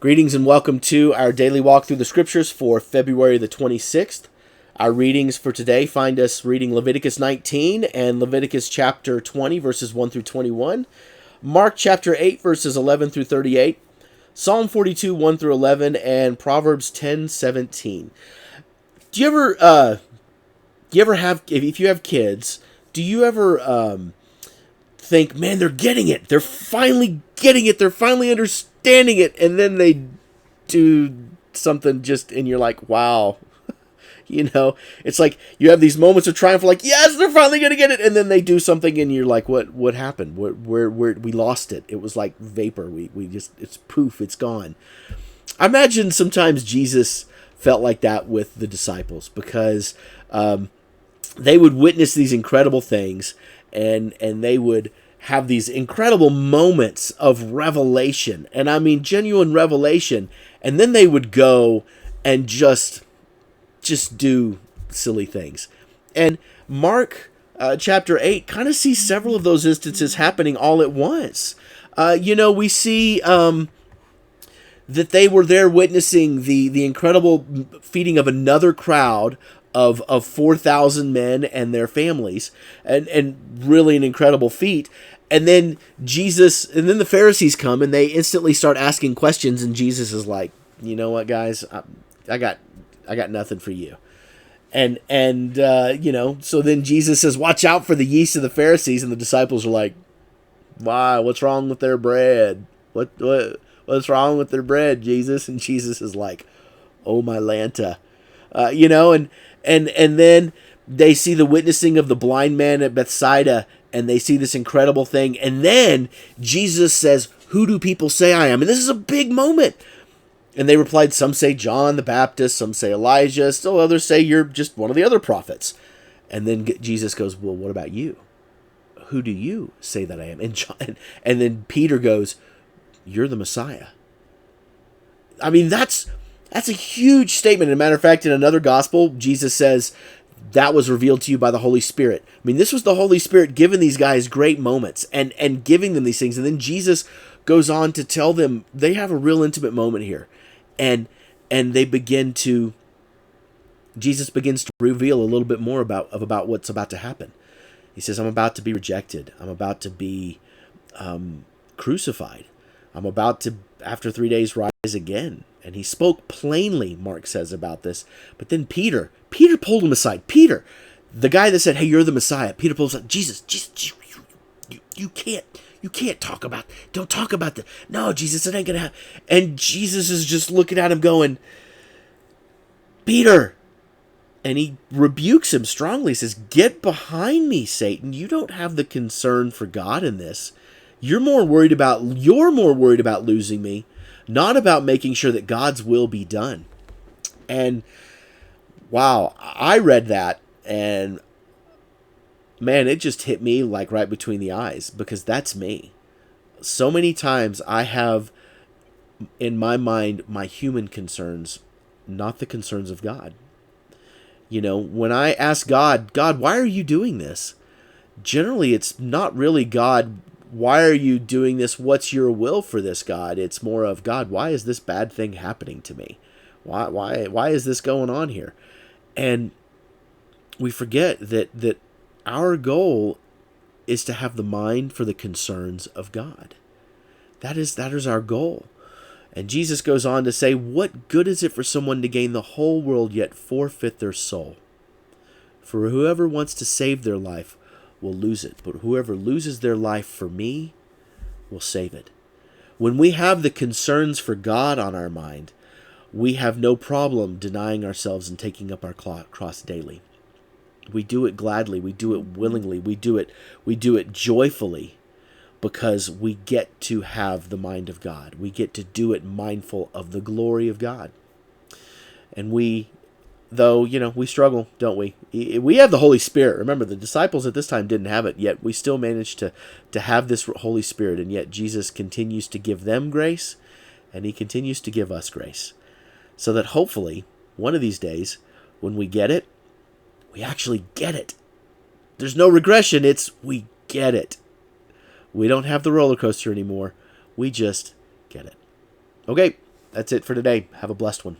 Greetings and welcome to our daily walk through the scriptures for February the 26th. Our readings for today find us reading Leviticus 19 and Leviticus chapter 20, verses 1 through 21, Mark chapter 8, verses 11 through 38, Psalm 42, 1 through 11, and Proverbs 10, 17. Do you ever have, if you have kids, do you ever think, man, they're getting it. They're finally getting it. They're finally understanding it. And then they do something and you're like, wow. It's like you have these moments of triumph, like, yes, they're finally going to get it. And then they do something and you're like, what happened? Where we lost it. It was like vapor. It's poof, it's gone. I imagine sometimes Jesus felt like that with the disciples because they would witness these incredible things and they would have these incredible moments of revelation, and I mean genuine revelation, and then they would go and just do silly things. And Mark chapter 8 kind of sees several of those instances happening all at once. We see that they were there witnessing the incredible feeding of another crowd of 4,000 men and their families, and really an incredible feat. And then the Pharisees come and they instantly start asking questions, and Jesus is like, you know what, guys, I got nothing for you. And so then Jesus says, watch out for the yeast of the Pharisees, and the disciples are like, why? What's wrong with their bread? What's wrong with their bread, Jesus? And Jesus is like, oh my Lanta. And then they see the witnessing of the blind man at Bethsaida, and they see this incredible thing. And then Jesus says, who do people say I am? And this is a big moment. And they replied, some say John the Baptist, some say Elijah, still others say you're just one of the other prophets. And then Jesus goes, well, what about you? Who do you say that I am? And then Peter goes, you're the Messiah. I mean, that's a huge statement. As a matter of fact, in another gospel, Jesus says that was revealed to you by the Holy Spirit. I mean, this was the Holy Spirit giving these guys great moments and giving them these things. And then Jesus goes on to tell them they have a real intimate moment here. And Jesus begins to reveal a little bit more about what's about to happen. He says, I'm about to be rejected. I'm about to be crucified. I'm about to, after 3 days, rise again. And he spoke plainly, Mark says, about this. But then Peter pulled him aside. Peter, the guy that said, hey, you're the Messiah. Peter pulled him aside. Jesus, you can't talk about, don't talk about that. No, Jesus, it ain't going to happen. And Jesus is just looking at him going, Peter. And he rebukes him strongly. He says, get behind me, Satan. You don't have the concern for God in this. You're more worried about losing me, not about making sure that God's will be done. And wow, I read that and man, it just hit me like right between the eyes, because that's me. So many times I have in my mind my human concerns, not the concerns of God. When I ask God, why are you doing this? Generally, it's not really God, why are you doing this? What's your will for this, God? It's more of, God, why is this bad thing happening to me? Why is this going on here? And we forget that our goal is to have the mind for the concerns of God. That is our goal. And Jesus goes on to say, what good is it for someone to gain the whole world yet forfeit their soul? For whoever wants to save their life will lose it, but whoever loses their life for me will save it. When we have the concerns for God on our mind, we have no problem denying ourselves and taking up our cross daily. We do it gladly, we do it willingly, we do it joyfully, because we get to have the mind of God. We get to do it mindful of the glory of God. And we struggle, don't we? We have the Holy Spirit. Remember, the disciples at this time didn't have it, yet we still managed to have this Holy Spirit, and yet Jesus continues to give them grace, and he continues to give us grace. So that hopefully, one of these days, when we get it, we actually get it. There's no regression, we get it. We don't have the roller coaster anymore. We just get it. Okay, that's it for today. Have a blessed one.